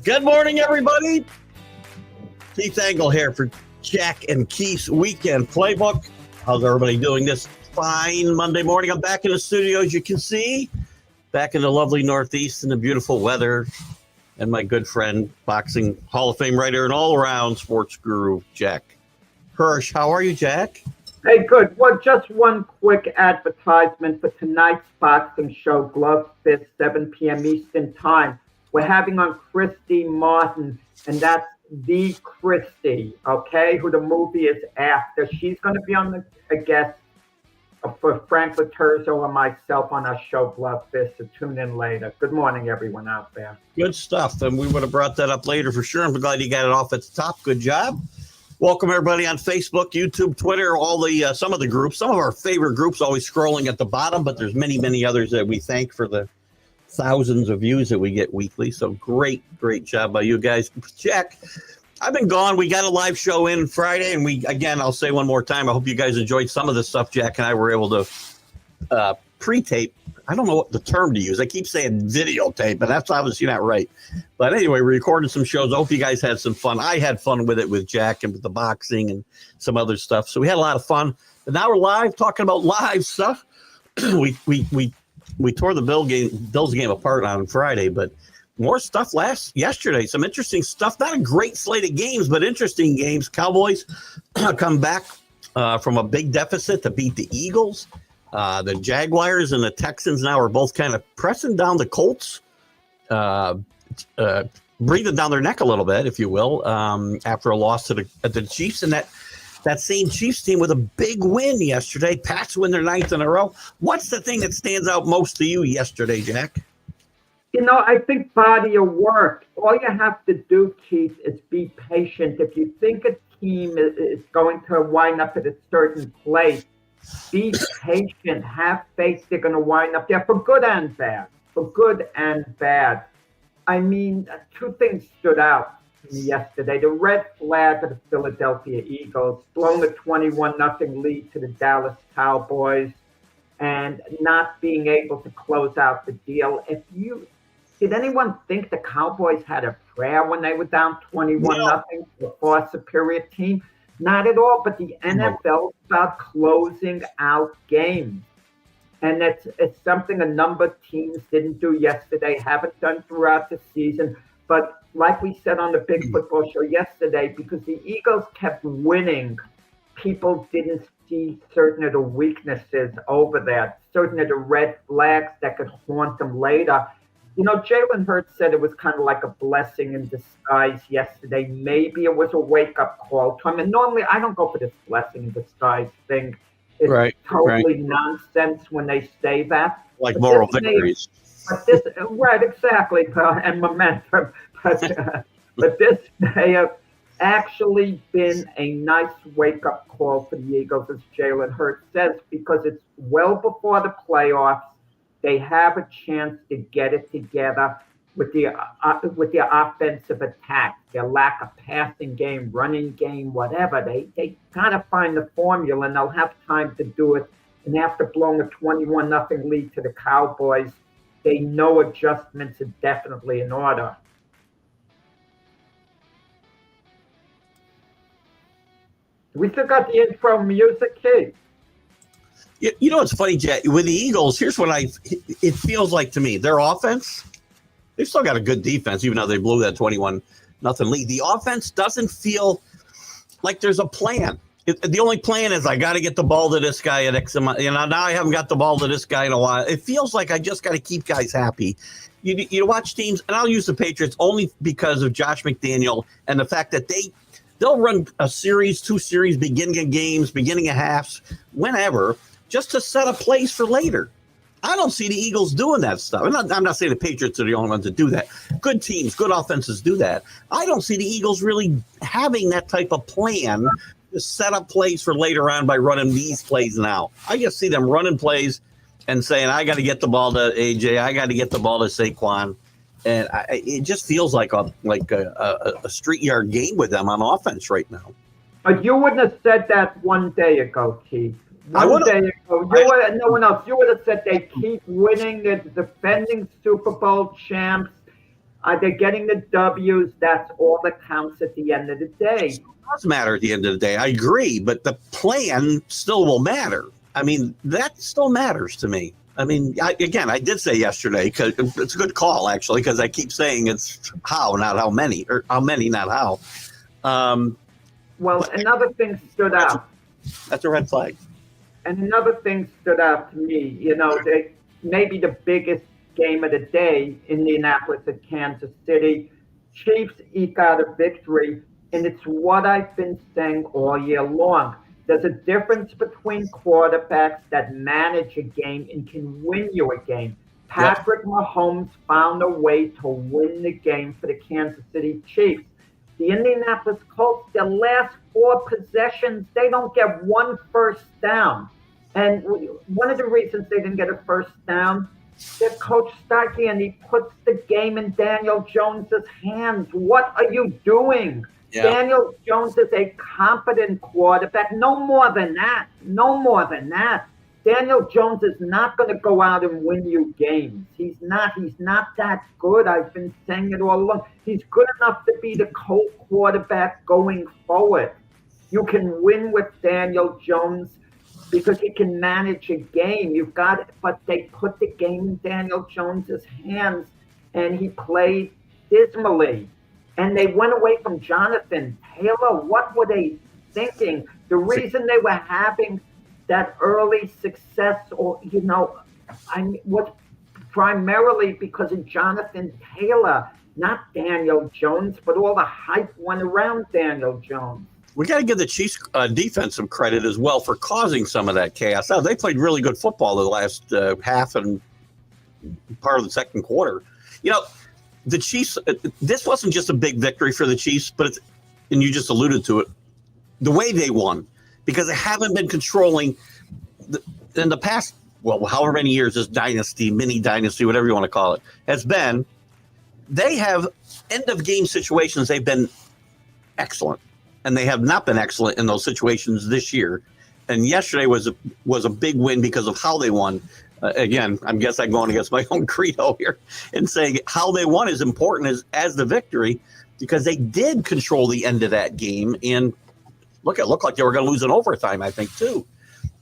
Good morning, everybody. Keith Engle here for Jack and Keith's Weekend Playbook. How's everybody doing this fine Monday morning? I'm back in the studio, as you can see, back in the lovely Northeast in the beautiful weather. And my good friend, boxing Hall of Fame writer and all-around sports guru, Jack Hirsch. How are you, Jack? Hey, good. Well, just one quick advertisement for tonight's boxing show, Glove Fist, 7 p.m. Eastern Time. We're having on Christy Martin, and that's the Christy, okay, who the movie is after. She's going to be on a guest for Frank Laterzo and myself on our show, Glove Fist, so tune in later. Good morning, everyone out there. Good stuff, and we would have brought that up later for sure. I'm glad you got it off at the top. Good job. Welcome, everybody, on Facebook, YouTube, Twitter, all the some of the groups. Some of our favorite groups always scrolling at the bottom, but there's many, many others that we thank for the thousands of views that we get weekly. So great job by you guys. Jack, I've been gone. We got a live show in Friday, and I'll say one more time, I hope you guys enjoyed some of the stuff Jack and I were able to pre-tape. I don't know what the term to use. I keep saying videotape, but that's obviously not right. But anyway, we recorded some shows. I hope you guys had some fun. I had fun with it with Jack and with the boxing and some other stuff. So we had a lot of fun. But now we're live talking about live stuff. We tore the Bills game apart on Friday, but more stuff yesterday. Some interesting stuff. Not a great slate of games, but interesting games. Cowboys come back from a big deficit to beat the Eagles. The Jaguars and the Texans now are both kind of pressing down the Colts, breathing down their neck a little bit, if you will, after a loss to the Chiefs. And that same Chiefs team with a big win yesterday. Pats win their 9th in a row. What's the thing that stands out most to you yesterday, Jack? You know, I think body of work. All you have to do, Keith, is be patient. If you think a team is going to wind up at a certain place, be patient. Have faith they're going to wind up there for good and bad. For good and bad. I mean, two things stood out to me yesterday. The red flag of the Philadelphia Eagles, blowing a 21-0 lead to the Dallas Cowboys, and not being able to close out the deal. Did anyone think the Cowboys had a prayer when they were down 21-0 to a far superior team? Not at all, but the NFL is about closing out games. And it's something a number of teams didn't do yesterday, haven't done throughout the season. But like we said on the Big Football Show yesterday, because the Eagles kept winning, people didn't see certain of the weaknesses over there, certain of the red flags that could haunt them later. You know, Jalen Hurts said it was kind of like a blessing in disguise yesterday. Maybe it was a wake-up call to him. And normally I don't go for this blessing in disguise thing. It's totally nonsense when they say that. Like moral victories. Right, exactly, and momentum. But this may have actually been a nice wake-up call for the Eagles, as Jalen Hurts says, because it's well before the playoffs. They have a chance to get it together with the offensive attack, their lack of passing game, running game, whatever. They gotta find the formula, and they'll have time to do it. And after blowing a 21-0 lead to the Cowboys, they know adjustments are definitely in order. We still got the intro music, Keith. You know what's funny, Jack? With the Eagles, here's what it feels like to me. Their offense, they've still got a good defense, even though they blew that 21-0 lead. The offense doesn't feel like there's a plan. The only plan is I got to get the ball to this guy at X amount. You know, now I haven't got the ball to this guy in a while. It feels like I just got to keep guys happy. You watch teams, and I'll use the Patriots only because of Josh McDaniel and the fact that they'll run a series, 2 series, beginning of games, beginning of halves, whenever, just to set a place for later. I don't see the Eagles doing that stuff. I'm not saying the Patriots are the only ones that do that. Good teams, good offenses do that. I don't see the Eagles really having that type of plan to set up plays for later on by running these plays now. I just see them running plays and saying, I got to get the ball to AJ. I got to get the ball to Saquon. And it just feels like a street yard game with them on offense right now. But you wouldn't have said that one day ago, Keith. One day ago, no one else. You would have said they keep winning. They're the defending Super Bowl champs. They're getting the W's. That's all that counts at the end of the day. It does matter at the end of the day. I agree, but the plan still will matter. I mean, that still matters to me. I mean, I did say yesterday, because it's a good call, actually, because I keep saying it's how, not how many, or how many, not how. Well, another thing stood out. That's a red flag. And another thing stood out to me, maybe the biggest game of the day, Indianapolis at Kansas City. Chiefs eke out a victory, and it's what I've been saying all year long. There's a difference between quarterbacks that manage a game and can win you a game. Patrick Mahomes found a way to win the game for the Kansas City Chiefs. The Indianapolis Colts, their last 4 possessions, they don't get one first down. And one of the reasons they didn't get a first down, their coach Starkey, and he puts the game in Daniel Jones's hands. What are you doing? Yeah. Daniel Jones is a competent quarterback. No more than that. No more than that. Daniel Jones is not going to go out and win you games. He's not that good. I've been saying it all along. He's good enough to be the co-quarterback going forward. You can win with Daniel Jones because he can manage a game. But they put the game in Daniel Jones's hands, and he played dismally. And they went away from Jonathan Taylor. What were they thinking? The reason they were having that early success, was primarily because of Jonathan Taylor, not Daniel Jones, but all the hype went around Daniel Jones. We got to give the Chiefs defense some credit as well for causing some of that chaos. Now, they played really good football the last half and part of the second quarter. The Chiefs, this wasn't just a big victory for the Chiefs, and you just alluded to it, the way they won, because they haven't been controlling in the past, however many years this dynasty, mini dynasty, whatever you want to call it, has been. They have end of game situations. They've been excellent, and they have not been excellent in those situations this year. And yesterday was a big win because of how they won. Again, I guess I'm going against my own credo here and saying how they won is important as the victory, because they did control the end of that game. And it looked like they were going to lose in overtime, I think, too.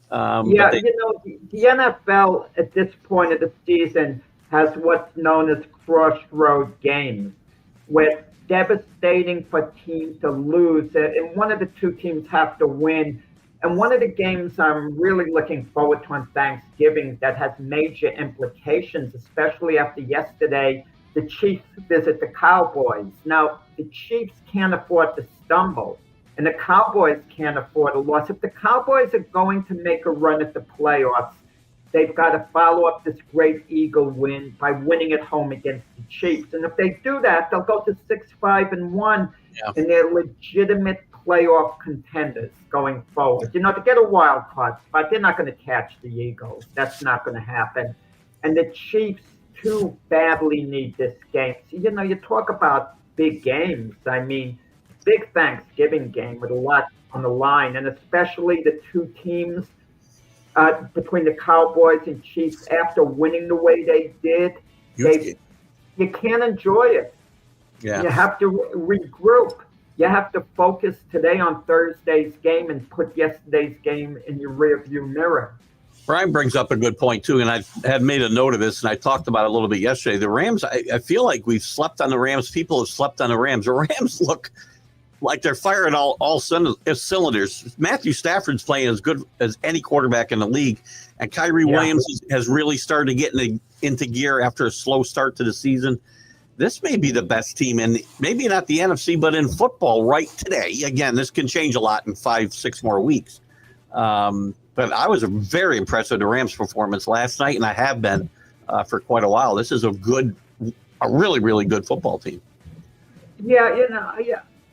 The NFL at this point of the season has what's known as crossroad games, where it's devastating for teams to lose, and one of the two teams have to win. And one of the games I'm really looking forward to on Thanksgiving that has major implications, especially after yesterday, the Chiefs visit the Cowboys. Now, the Chiefs can't afford to stumble, and the Cowboys can't afford a loss. If the Cowboys are going to make a run at the playoffs, they've got to follow up this great Eagle win by winning at home against the Chiefs. And if they do that, they'll go to 6-5-1, and they're legitimate playoff contenders going forward. To get a wild card spot, they're not going to catch the Eagles. That's not going to happen. And the Chiefs, too, badly need this game. So, you talk about big games. I mean, big Thanksgiving game with a lot on the line, and especially the two teams between the Cowboys and Chiefs after winning the way they did. You can't enjoy it. Yeah. You have to regroup. You have to focus today on Thursday's game and put yesterday's game in your rearview mirror. Brian brings up a good point, too, and I had made a note of this, and I talked about it a little bit yesterday. The Rams, I feel like we've slept on the Rams. People have slept on the Rams. The Rams look like they're firing all cylinders. Matthew Stafford's playing as good as any quarterback in the league, and Kyrie Williams has really started to get into gear after a slow start to the season. This may be the best team in, maybe not the NFC, but in football right today. Again, this can change a lot in 5-6 more weeks. But I was very impressed with the Rams' performance last night, and I have been for quite a while. This is a really, really good football team.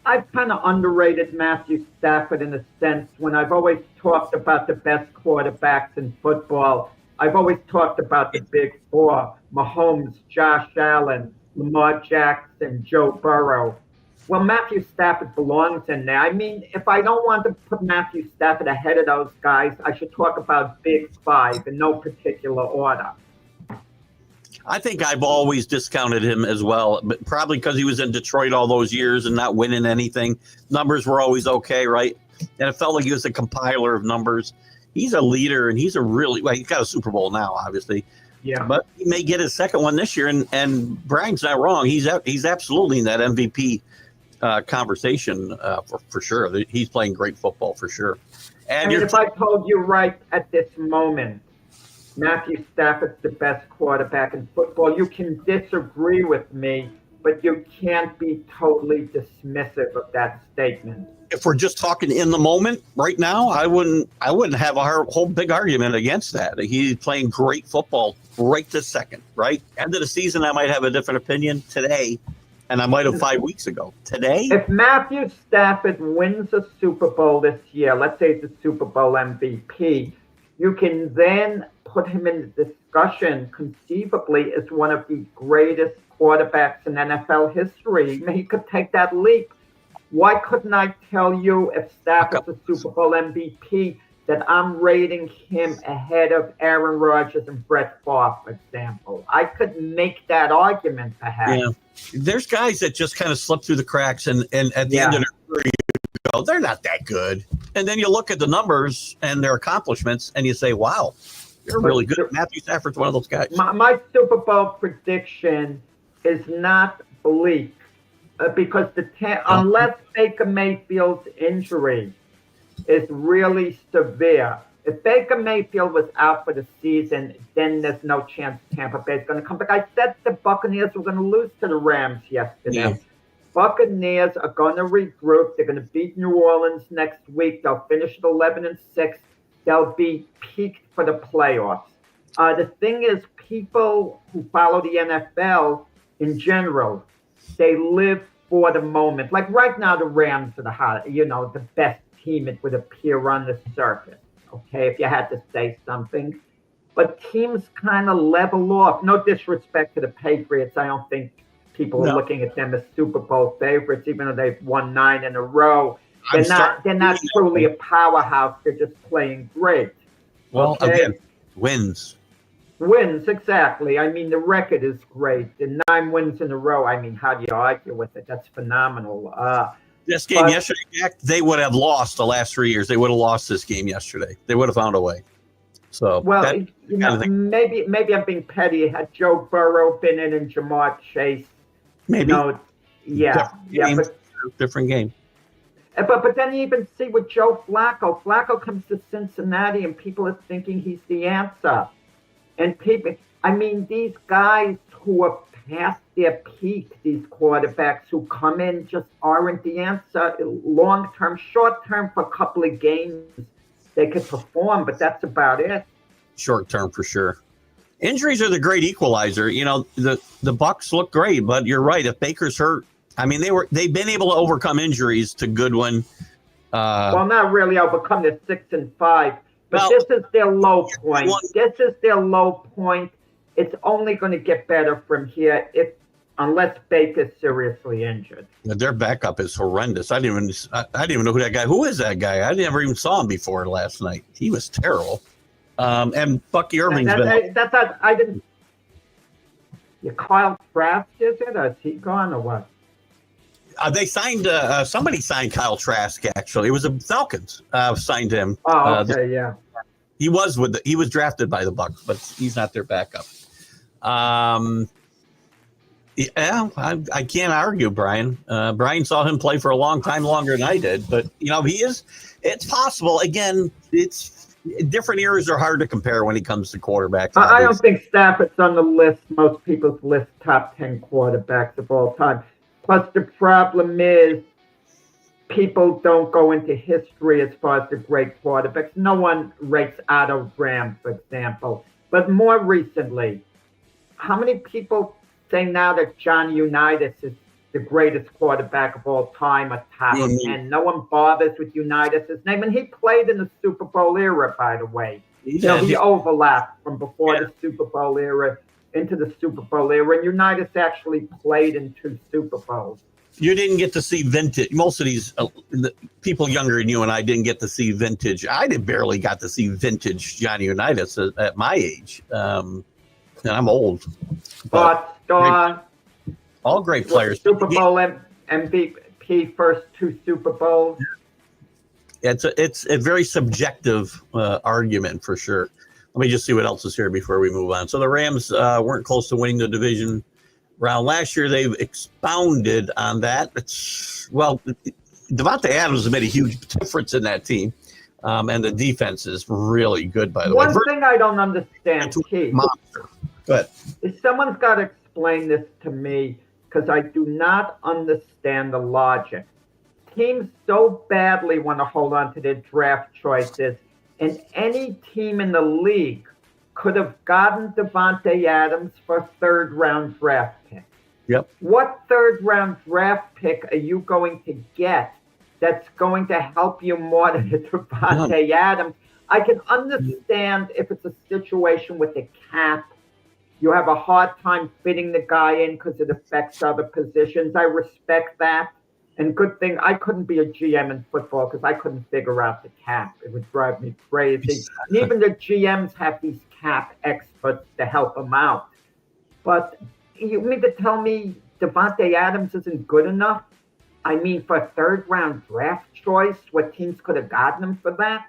I've kind of underrated Matthew Stafford in a sense. When I've always talked about the best quarterbacks in football, I've always talked about the big four: Mahomes, Josh Allen, Lamar Jackson, Joe Burrow. Well, Matthew Stafford belongs in there. I mean, if I don't want to put Matthew Stafford ahead of those guys, I should talk about Big Five in no particular order. I think I've always discounted him as well, but probably because he was in Detroit all those years and not winning anything. Numbers were always okay, right? And it felt like he was a compiler of numbers. He's a leader, and he's he's got a Super Bowl now, obviously. Yeah. But he may get his second one this year, and Brian's not wrong. He's absolutely in that MVP conversation for sure. He's playing great football for sure. And if I told you right at this moment, Matthew Stafford's the best quarterback in football, you can disagree with me, but you can't be totally dismissive of that statement. If we're just talking in the moment right now, I wouldn't have a whole big argument against that. He's playing great football right this second, right? End of the season, I might have a different opinion today, and I might have 5 weeks ago. Today? If Matthew Stafford wins a Super Bowl this year, let's say it's a Super Bowl MVP, you can then put him in the discussion conceivably as one of the greatest quarterbacks in NFL history. He could take that leap. Why couldn't I tell you if Stafford's a Super Bowl MVP that I'm rating him ahead of Aaron Rodgers and Brett Favre, for example? I could make that argument perhaps. Yeah. There's guys that just kind of slip through the cracks and at the end of their career, you go, they're not that good. And then you look at the numbers and their accomplishments and you say, wow, they're really good. Matthew Stafford's one of those guys. My Super Bowl prediction is not bleak because unless Baker Mayfield's injury is really severe, if Baker Mayfield was out for the season, then there's no chance Tampa Bay is going to come back. I said the Buccaneers were going to lose to the Rams yesterday. Yeah. Buccaneers are going to regroup. They're going to beat New Orleans next week. They'll finish at 11-6. They'll be peaked for the playoffs. The thing is, people who follow the NFL in general, they live for the moment. Like right now, the Rams are the best team, it would appear, on the surface. Okay, if you had to say something. But teams kind of level off. No disrespect to the Patriots. I don't think people are looking at them as Super Bowl favorites, even though they've won 9 in a row. They're not truly a powerhouse. They're just playing great. Well, again, wins. Wins, exactly. I mean, the record is great. The 9 wins in a row. I mean, how do you argue with it? That's phenomenal. This game yesterday, Jack, they would have lost the last 3 years. They would have lost this game yesterday. They would have found a way. So, maybe I'm being petty. Had Joe Burrow been in and Jamar Chase, maybe. Different game. But then you even see with Joe Flacco. Flacco comes to Cincinnati, and people are thinking he's the answer. And these guys who are past their peak, these quarterbacks who come in just aren't the answer. Long term, short term, for a couple of games, they could perform, but that's about it. Short term, for sure. Injuries are the great equalizer. You know, the Bucks look great, but you're right. If Baker's hurt, I mean, they've been able to overcome injuries to Goodwin. Well, not really overcome. They're 6-5, but this is their low point. This is their low point. It's only going to get better from here unless Baker's seriously injured. Their backup is horrendous. I didn't even know who that guy. Who is that guy? I never even saw him before last night. He was terrible. And Bucky Irving's I didn't. Kyle Trask, is it? Or is he gone or what? They signed. Somebody signed Kyle Trask. Actually, it was the Falcons signed him. Oh, okay, yeah. He was drafted by the Bucks, but he's not their backup. I can't argue, Brian. Brian saw him play for a long time, longer than I did. But it's possible. Again, it's different eras are hard to compare when it comes to quarterbacks. I don't think Stafford's on the list, most people's list, top 10 quarterbacks of all time. Plus, the problem is people don't go into history as far as the great quarterbacks. No one rates Otto Graham, for example. But more recently, how many people say now that Johnny Unitas is the greatest quarterback of all time, a top 10? No one bothers with Unitas' name. And he played in the Super Bowl era, by the way. He overlapped from before the Super Bowl era into the Super Bowl era. And Unitas actually played in 2 Super Bowls. You didn't get to see vintage. Most of these people younger than you and I didn't get to see vintage. I barely got to see vintage Johnny Unitas at my age. and I'm old. But all great players. Super Bowl MVP, first 2 Super Bowls. It's a very subjective argument for sure. Let me just see what else is here before we move on. So the Rams weren't close to winning the division round last year. They've expounded on that. Devontae Adams has made a huge difference in that team, and the defense is really good, by the way. One thing I don't understand, Keith. Monster. But someone's got to explain this to me, because I do not understand the logic. Teams so badly want to hold on to their draft choices, and any team in the league could have gotten Devontae Adams for a third-round draft pick. Yep. What third-round draft pick are you going to get that's going to help you more than Devontae Adams? I can understand if it's a situation with the cap. You have a hard time fitting the guy in because it affects other positions. I respect that. And good thing I couldn't be a GM in football because I couldn't figure out the cap. It would drive me crazy. And even the GMs have these cap experts to help them out. But you mean to tell me Devontae Adams isn't good enough? I mean, for a third-round draft choice, what teams could have gotten him for that?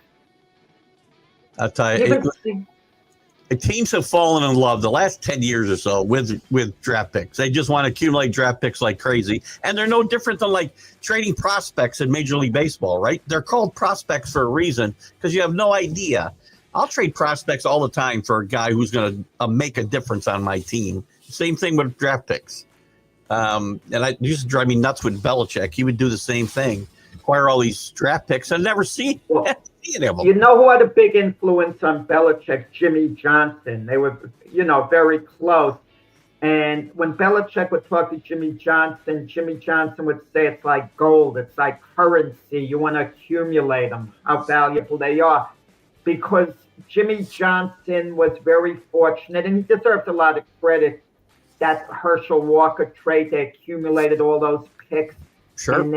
I'll tell you, teams have fallen in love the last 10 years or so with draft picks. They just want to accumulate draft picks like crazy. And they're no different than like trading prospects in Major League Baseball, right? They're called prospects for a reason because you have no idea. I'll trade prospects all the time for a guy who's going to make a difference on my team. Same thing with draft picks. And it used to drive me nuts with Belichick. He would do the same thing, acquire all these draft picks and never see them. You know who had a big influence on Belichick? Jimmy Johnson. They were, very close. And when Belichick would talk to Jimmy Johnson would say it's like gold. It's like currency. You want to accumulate them, how valuable they are. Because Jimmy Johnson was very fortunate, and he deserves a lot of credit, that Herschel Walker trade. They accumulated all those picks. Sure. And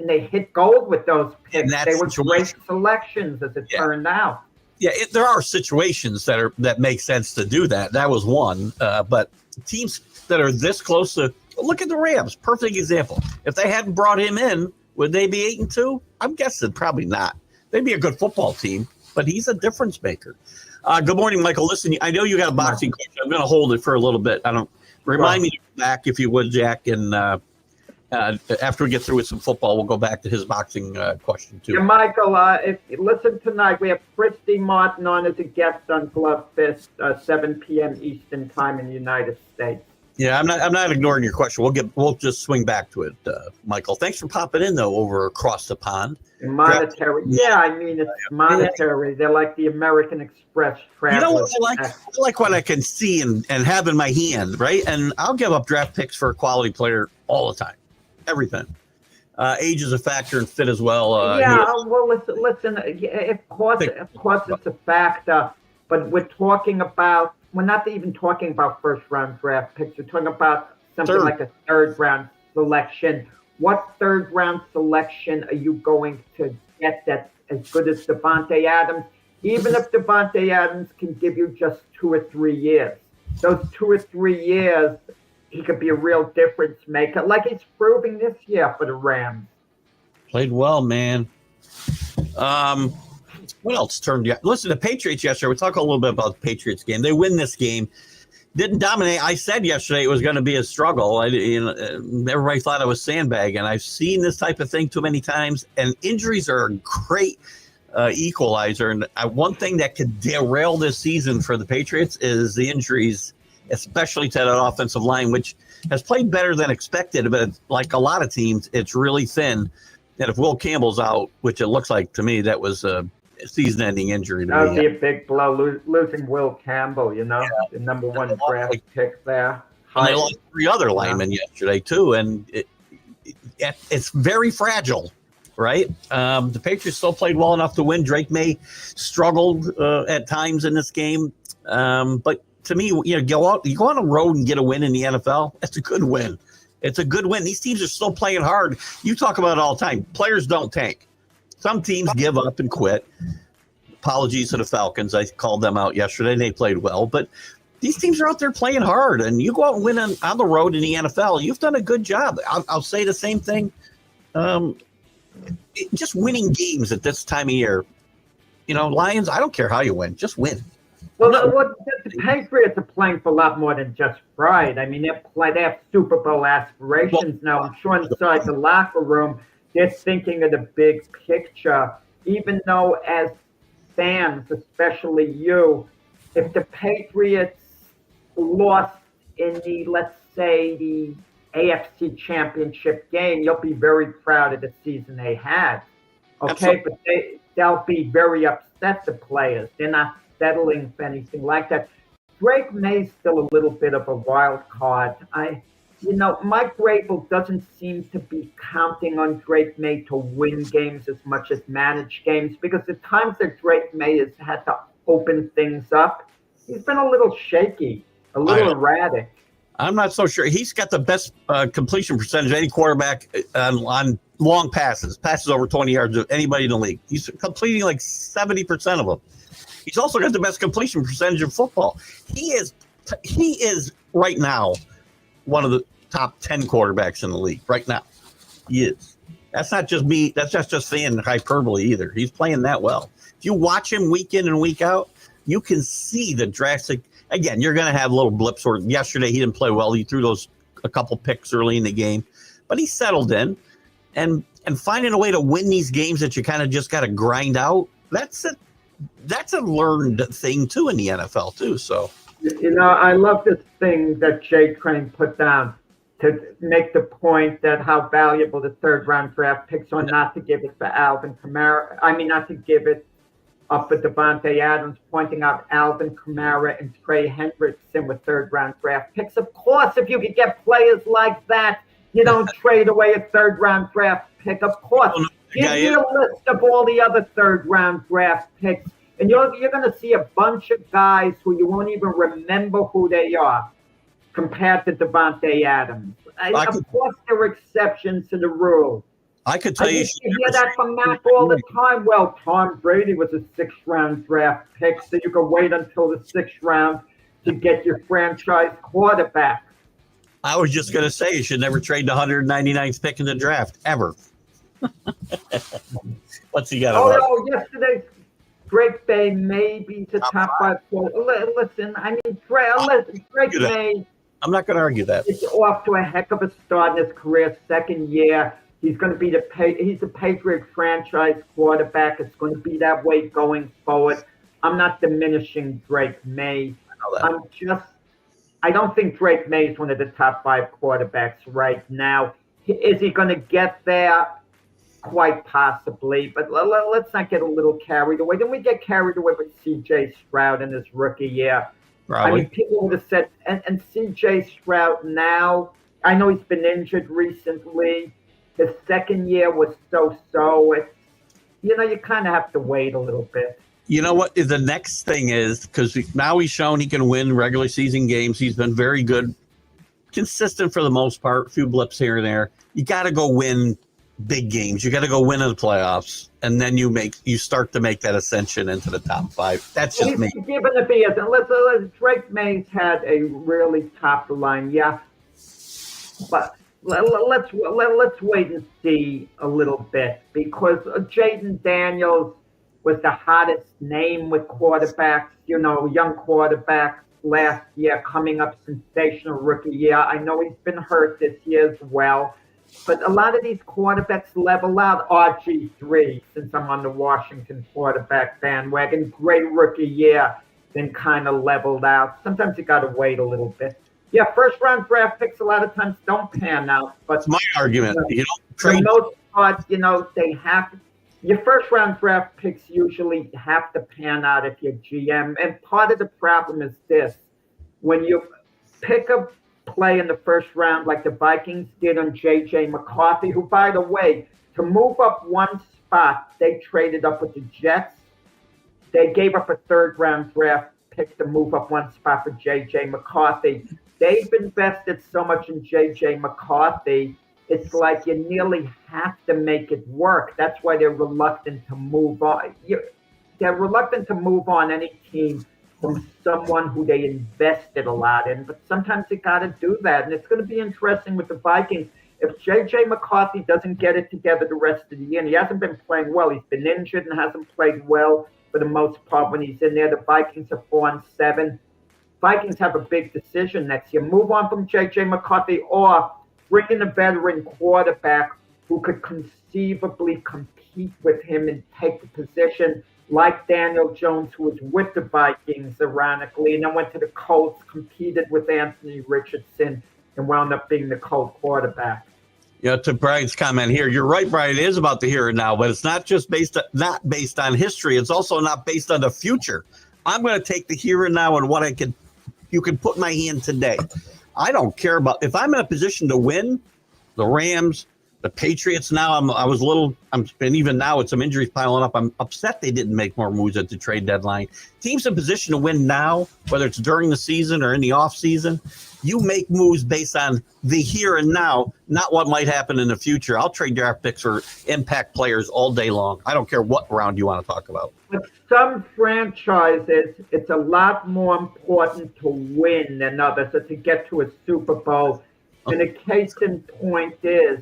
they hit gold with those picks. They were great selections, as it turned out. Yeah, there are situations that make sense to do that. That was one. But teams that are this close to look at the Rams, perfect example. If they hadn't brought him in, would they be 8-2? I'm guessing probably not. They'd be a good football team, but he's a difference maker. Good morning, Michael. Listen, I know you got a boxing question. I'm going to hold it for a little bit. Remind me to come back if you would, Jack, and. After we get through with some football, we'll go back to his boxing question, too. Yeah, Michael, if you listen tonight, we have Christy Martin on as a guest on Glove Fist, 7 p.m. Eastern Time in the United States. Yeah, I'm not ignoring your question. We'll just swing back to it, Michael. Thanks for popping in, though, over across the pond. Monetary. Yeah, I mean, it's monetary. They're like the American Express travelers. You know what I like what I can see and have in my hand, right? And I'll give up draft picks for a quality player all the time. Everything. Age is a factor and fit as well. Well, listen. Of course, it's a factor. But we're not even talking about first-round draft picks. We're talking about something like a third-round selection. What third-round selection are you going to get that's as good as Devontae Adams? Even if Devontae Adams can give you just 2 or 3 years, those 2 or 3 years, he could be a real difference maker, like he's proving this year for the Rams. Played well, man. What else turned you? Listen, the Patriots yesterday, we talk a little bit about the Patriots game. They win this game. Didn't dominate. I said yesterday it was going to be a struggle. Everybody thought I was sandbagging. I've seen this type of thing too many times, and injuries are a great equalizer. And one thing that could derail this season for the Patriots is the injuries, especially to that offensive line, which has played better than expected. But like a lot of teams, it's really thin. And if Will Campbell's out, which it looks like to me, that was a season-ending injury. That would be a big blow, losing Will Campbell, the number 1 draft pick there. And they lost 3 other linemen yesterday, too. And it's very fragile, right? The Patriots still played well enough to win. Drake May struggled at times in this game. But to me, you go on a road and get a win in the NFL. That's a good win. It's a good win. These teams are still playing hard. You talk about it all the time. Players don't tank. Some teams give up and quit. Apologies to the Falcons. I called them out yesterday. They played well. But these teams are out there playing hard, and you go out and win on the road in the NFL. You've done a good job. I'll say the same thing. Just winning games at this time of year. Lions, I don't care how you win. Just win. Well, the Patriots are playing for a lot more than just pride. I mean, they have Super Bowl aspirations now. I'm sure inside the locker room, they're thinking of the big picture. Even though as fans, especially you, if the Patriots lost in the, let's say, the AFC Championship game, you'll be very proud of the season they had. Okay, Absolutely. but they'll be very upset, the players. They're not settling for anything like that. Drake May's still a little bit of a wild card. Mike Vrabel doesn't seem to be counting on Drake May to win games as much as manage games, because the times that Drake May has had to open things up, he's been a little shaky, a little erratic. I'm not so sure. He's got the best completion percentage of any quarterback on long passes over 20 yards of anybody in the league. He's completing like 70% of them. He's also got the best completion percentage in football. He is right now one of the top 10 quarterbacks in the league right now. He is. That's not just me. That's just saying hyperbole either. He's playing that well. If you watch him week in and week out, you can see the drastic. Again, you're going to have little blips. Or yesterday he didn't play well. He threw a couple picks early in the game, but he settled in, and finding a way to win these games that you kind of just got to grind out. That's a learned thing too in the NFL too. So, I love this thing that Jay Crane put down to make the point that how valuable the third round draft picks are, not to give it for Alvin Kamara. I mean, not to give it up for Devontae Adams, pointing out Alvin Kamara and Trey Hendrickson with third round draft picks. Of course, if you could get players like that, you don't trade away a third round draft pick. Of course, give me a list of all the other third round draft picks, and you're going to see a bunch of guys who you won't even remember who they are compared to Devontae Adams. Of course, there are exceptions to the rule. I could tell you. You hear that from Mac all the time. Well, Tom Brady was a 6th round draft pick, so you can wait until the 6th round to get your franchise quarterback. I was just going to say you should never trade the 199th pick in the draft, ever. What's he got? Yesterday, Drake May may be the top 5 quarterback. Listen, I mean, Drake May. I'm not going to argue that. He's off to a heck of a start in his career, 2nd year. He's going to be he's a Patriot franchise quarterback. It's going to be that way going forward. I'm not diminishing Drake May. I don't think Drake May is one of the top 5 quarterbacks right now. Is he going to get there? Quite possibly, but let's not get a little carried away. Then we get carried away with C.J. Stroud in his rookie year. Probably. I mean, people would have said, and C.J. Stroud now, I know he's been injured recently. His 2nd year was so-so. You kind of have to wait a little bit. You know what the next thing is, because now he's shown he can win regular season games. He's been very good, consistent for the most part, a few blips here and there. You got to go win big games. You got to go win in the playoffs, and then you start to make that ascension into the top 5. That's just me. Given the BS, and Drake May's had a really top line, yeah, but let's wait and see a little bit, because Jaden Daniels was the hottest name with quarterbacks, young quarterbacks last year, coming up sensational rookie year. I know he's been hurt this year as well, but a lot of these quarterbacks level out. RG3, since I'm on the Washington quarterback bandwagon, great rookie year, then kind of leveled out. Sometimes you got to wait a little bit. Yeah, first-round draft picks a lot of times don't pan out. But that's my argument. For the most part, they have to. Your first-round draft picks usually have to pan out if you're GM. And part of the problem is this. When you pick a play in the first round like the Vikings did on J.J. McCarthy, who, by the way, to move up one spot, they traded up with the Jets. They gave up a third-round draft pick to move up one spot for J.J. McCarthy. They've invested so much in J.J. McCarthy, it's like you nearly have to make it work. That's why they're reluctant to move on. They're reluctant to move on any team from someone who they invested a lot in. But sometimes you got to do that. And it's going to be interesting with the Vikings. If J.J. McCarthy doesn't get it together the rest of the year, and he hasn't been playing well, he's been injured and hasn't played well for the most part when he's in there. The Vikings are 4-7. Vikings have a big decision next year. Move on from J.J. McCarthy or bring in a veteran quarterback who could conceivably compete with him and take the position like Daniel Jones, who was with the Vikings, ironically, and then went to the Colts, competed with Anthony Richardson, and wound up being the Colt quarterback. Yeah, to Brian's comment here, you're right, Brian. It is about the here and now, but it's not just based on history. It's also not based on the future. I'm going to take the here and now and what you can put in my hand today. I don't care about if I'm in a position to win. The Rams, the Patriots. Now and even now with some injuries piling up, I'm upset they didn't make more moves at the trade deadline. Teams in position to win now, whether it's during the season or in the off season. You make moves based on the here and now, not what might happen in the future. I'll trade draft picks for impact players all day long. I don't care what round you want to talk about. With some franchises, it's a lot more important to win than others, or to get to a Super Bowl. And a case in point is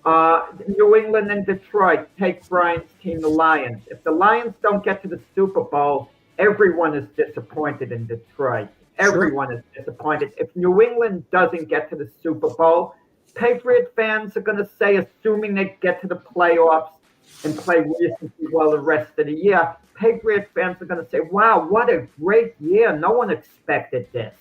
New England and Detroit. Take Brian's team, the Lions. If the Lions don't get to the Super Bowl, everyone is disappointed in Detroit. Everyone is disappointed. If New England doesn't get to the Super Bowl, Patriot fans are going to say, assuming they get to the playoffs and play reasonably well the rest of the year, Patriot fans are going to say, wow, what a great year. No one expected this.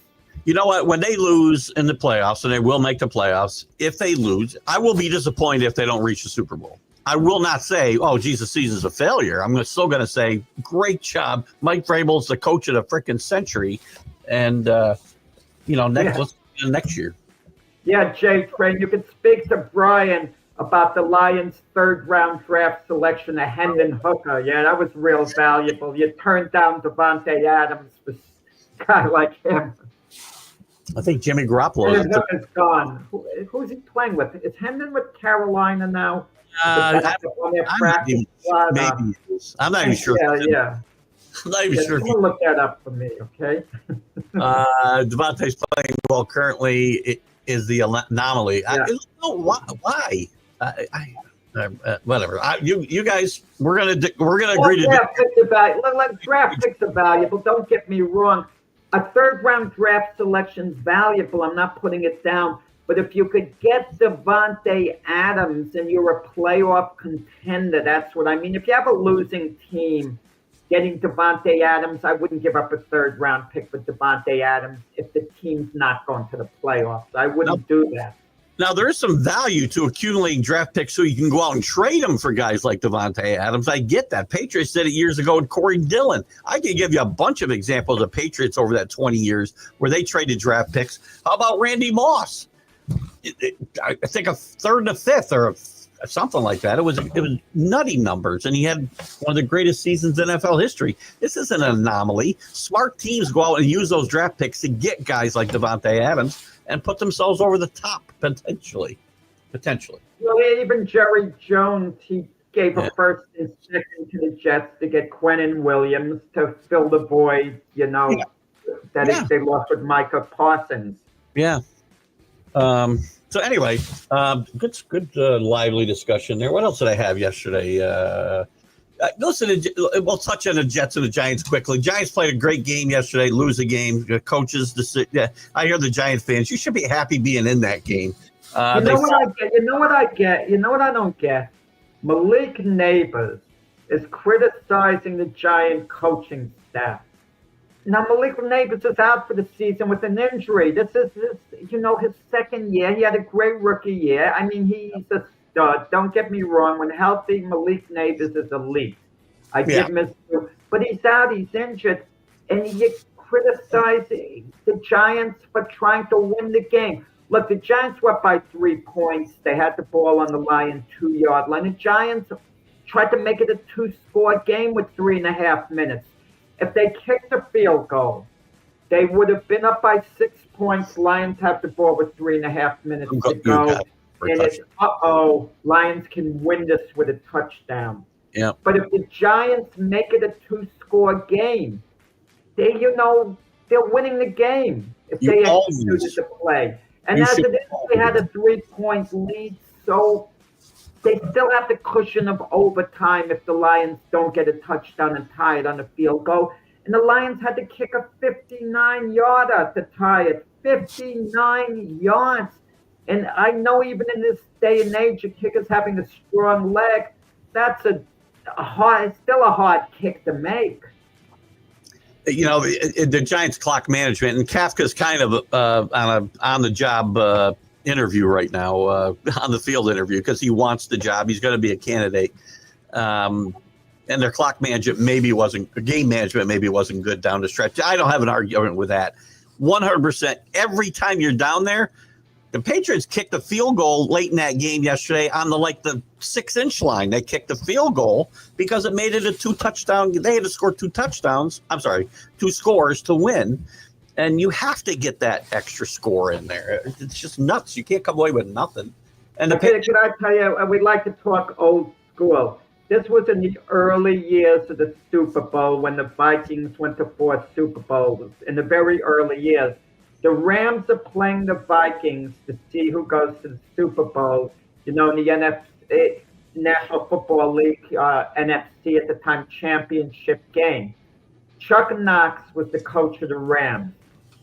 You know what? When they lose in the playoffs, and they will make the playoffs, if they lose, I will be disappointed if they don't reach the Super Bowl. I will not say, oh, geez, the season's a failure. I'm still going to say, great job. Mike Vrabel's the coach of the freaking century. And, next year. Yeah, Jay Train, you can speak to Brian about the Lions' third-round draft selection of Hendon Hooker. Yeah, that was real valuable. You turned down Devontae Adams for a guy like him. I think Jimmy Garoppolo is gone. Who's he playing with? Is Hendon with Carolina now? I'm not even sure. Yeah. I'm not even sure. Look that up for me, okay? Devontae's playing well currently. It is the anomaly. Yeah. Why? Whatever. You guys, we're gonna agree to. Draft picks are valuable. Don't get me wrong. A third-round draft selection's valuable. I'm not putting it down. But if you could get Devontae Adams and you're a playoff contender, that's what I mean. If you have a losing team, getting Devontae Adams, I wouldn't give up a third-round pick for Devontae Adams if the team's not going to the playoffs. I wouldn't do that. Now, there is some value to accumulating draft picks so you can go out and trade them for guys like Devontae Adams. I get that. Patriots did it years ago with Corey Dillon. I can give you a bunch of examples of Patriots over that 20 years where they traded draft picks. How about Randy Moss? I think a third and a fifth or something like that. It was nutty numbers, and he had one of the greatest seasons in NFL history. This isn't an anomaly. Smart teams go out and use those draft picks to get guys like Devontae Adams and put themselves over the top potentially. Well, even Jerry Jones, he gave a first and second to the Jets to get Quentin Williams to fill the void, they lost with Micah Parsons. Yeah. So anyway, good lively discussion there. What else did I have yesterday? We'll touch on the Jets and the Giants quickly. Giants played a great game yesterday, lose the game. The coaches, I hear the Giants fans, you should be happy being in that game. You know what I get? You know what I don't get? Malik Neighbors is criticizing the Giant coaching staff. Now, Malik Neighbors is out for the season with an injury. This is his second year. He had a great rookie year. I mean, he's a stud. Don't get me wrong. When healthy, Malik Neighbors is elite. I give him his due. But he's out. He's injured. And you criticize the Giants for trying to win the game. Look, the Giants were up by 3 points. They had the ball on the Lions 2-yard line. The Giants tried to make it a 2-score game with 3.5 minutes. If they kicked a field goal, they would have been up by 6 points. Lions have the ball with 3.5 minutes to go. And it's, Lions can win this with a touchdown. Yeah. But if the Giants make it a 2-score game, they're winning the game if You they always- executed the play. And you as should it is, they had a 3-point lead, so they still have the cushion of overtime if the Lions don't get a touchdown and tie it on a field goal. And the Lions had to kick a 59-yarder to tie it. 59 yards. And I know even in this day and age, a kicker's having a strong leg. That's it's still a hard kick to make. The Giants clock management, and Kafka's kind of on the job interview right now, on the field interview, because he wants the job. He's going to be a candidate. And their clock management game management maybe wasn't good down the stretch. I don't have an argument with that. 100%. Every time you're down there, the Patriots kicked a field goal late in that game yesterday on the 6-inch line. They kicked a field goal because it made it a 2-touchdown. They had to score 2 touchdowns. I'm sorry, 2 scores to win. And you have to get that extra score in there. It's just nuts. You can't come away with nothing. And can I tell you, we'd like to talk old school. This was in the early years of the Super Bowl when the Vikings went to 4 Super Bowls. In the very early years. The Rams are playing the Vikings to see who goes to the Super Bowl. In the NFC, National Football League, NFC at the time, championship game. Chuck Knox was the coach of the Rams.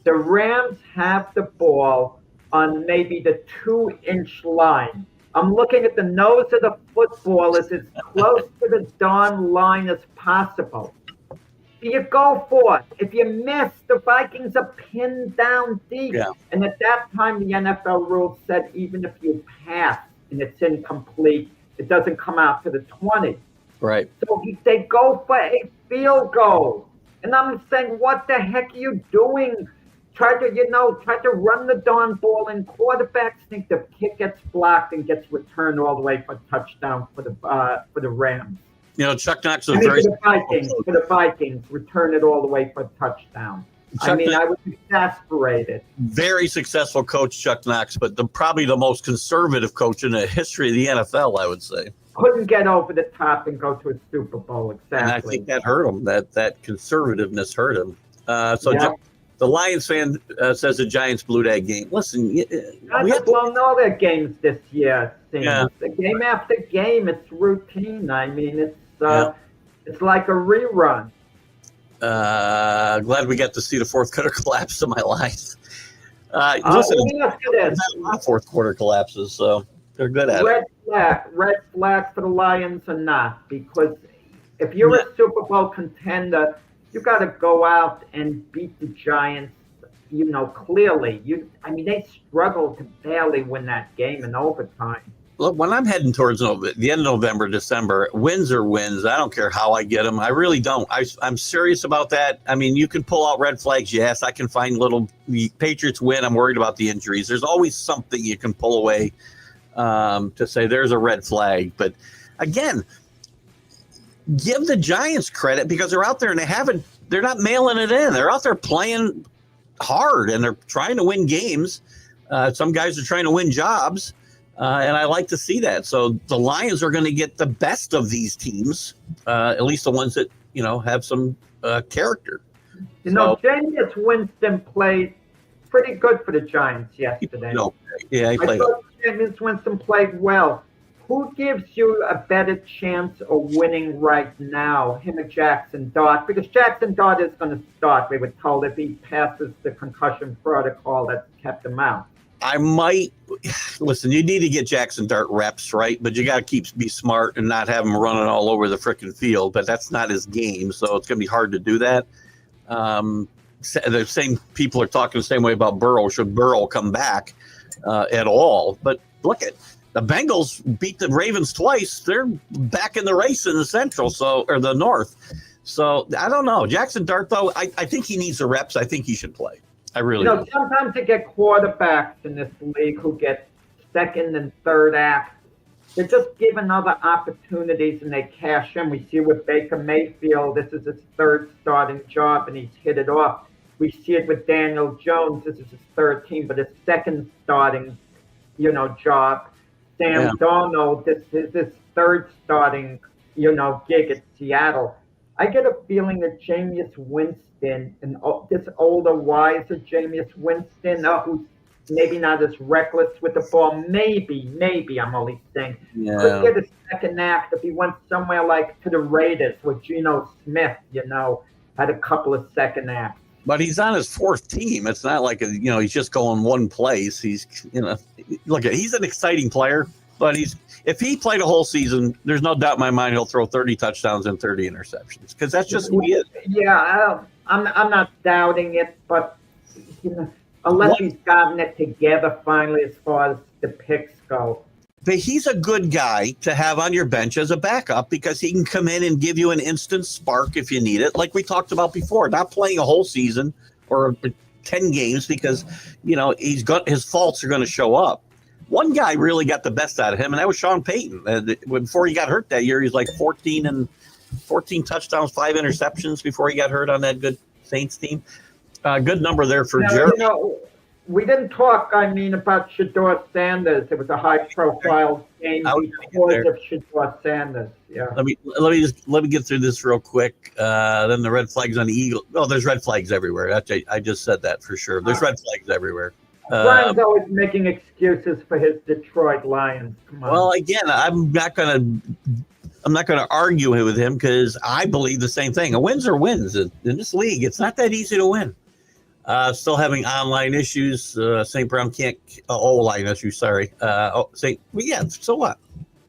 The Rams have the ball on maybe the 2-inch line. I'm looking at the nose of the football as it's close to the darn line as possible. You go for it. If you miss, the Vikings are pinned down deep. Yeah. And at that time, the NFL rules said even if you pass and it's incomplete, it doesn't come out to the 20. Right. So they go for a field goal. And I'm saying, what the heck are you doing? Try to run the darn ball, and quarterbacks think the kick gets blocked and gets returned all the way for a touchdown for the Rams. Chuck Knox for the Vikings, return it all the way for a touchdown. I was exasperated. Very successful coach, Chuck Knox, but probably the most conservative coach in the history of the NFL, I would say. Couldn't get over the top and go to a Super Bowl, exactly. And I think that hurt him. That conservativeness hurt him. The Lions fan says the Giants blew that game. Listen, we have blown all their games this year. Yeah. The game after game, it's routine. I mean, it's like a rerun. Glad we got to see the fourth quarter collapse of my life. Listen, let me ask you this. A lot of fourth quarter collapses, so they're good at it. Red flag for the Lions or not? Because if you're a Super Bowl contender, you got to go out and beat the Giants, clearly. They struggled to barely win that game in overtime. Look, when I'm heading towards the end of November, December, wins are wins. I don't care how I get them. I really don't. I'm serious about that. You can pull out red flags. Yes, I can find the Patriots win. I'm worried about the injuries. There's always something you can pull away to say there's a red flag. But again, give the Giants credit because they're out there and they're not mailing it in. They're out there playing hard and they're trying to win games. Some guys are trying to win jobs. And I like to see that. So the Lions are going to get the best of these teams, at least the ones that, have some character. Jameis Winston played pretty good for the Giants yesterday. He played. I thought Jameis Winston played well. Who gives you a better chance of winning right now, him or Jackson Dart? Because Jackson Dart is going to start, we were told, if he passes the concussion protocol that kept him out. I might listen. You need to get Jackson Dart reps, right? But you got to be smart and not have him running all over the freaking field. But that's not his game, so it's going to be hard to do that. The same people are talking the same way about Burrow. Should Burrow come back at all? But look at the Bengals beat the Ravens twice. They're back in the race in the Central, or the North. So I don't know. Jackson Dart, though, I think he needs the reps. I think he should play. I really do. Sometimes you get quarterbacks in this league who get second and third act. They're just given other opportunities and they cash in. We see with Baker Mayfield, this is his third starting job and he's hit it off. We see it with Daniel Jones. This is his third team, but his second starting, job. Sam Darnold, this is his third starting, gig at Seattle. I get a feeling that Jameis Winston and this older, wiser Jameis Winston, who's maybe not as reckless with the ball, maybe I'm only saying, could Yeah. get a second act if he went somewhere like to the Raiders with Geno Smith, had a couple of second acts. But he's on his fourth team. It's not like, he's just going one place. He's, look, he's an exciting player, but if he played a whole season, there's no doubt in my mind he'll throw 30 touchdowns and 30 interceptions because that's just who he is. Yeah, I'm not doubting it, but unless he's gotten it together finally as far as the picks go. But he's a good guy to have on your bench as a backup because he can come in and give you an instant spark if you need it, like we talked about before. Not playing a whole season or 10 games because his faults are going to show up. One guy really got the best out of him, and that was Sean Payton. Before he got hurt that year, he was like 14 touchdowns, 5 interceptions before he got hurt on that good Saints team. Good number there for Jerry. We didn't talk, about Shedeur Sanders. It was a high-profile game because of Shedeur Sanders. Yeah. Let me get through this real quick. Then the red flags on the Eagles. Oh, there's red flags everywhere. I just said that for sure. There's red flags everywhere. Brian's always making excuses for his Detroit Lions. Come on. Well, again, I'm not gonna argue with him because I believe the same thing. Wins are wins in this league. It's not that easy to win. Still having online issues. St. Brown can't. O-line issues. Sorry. So what?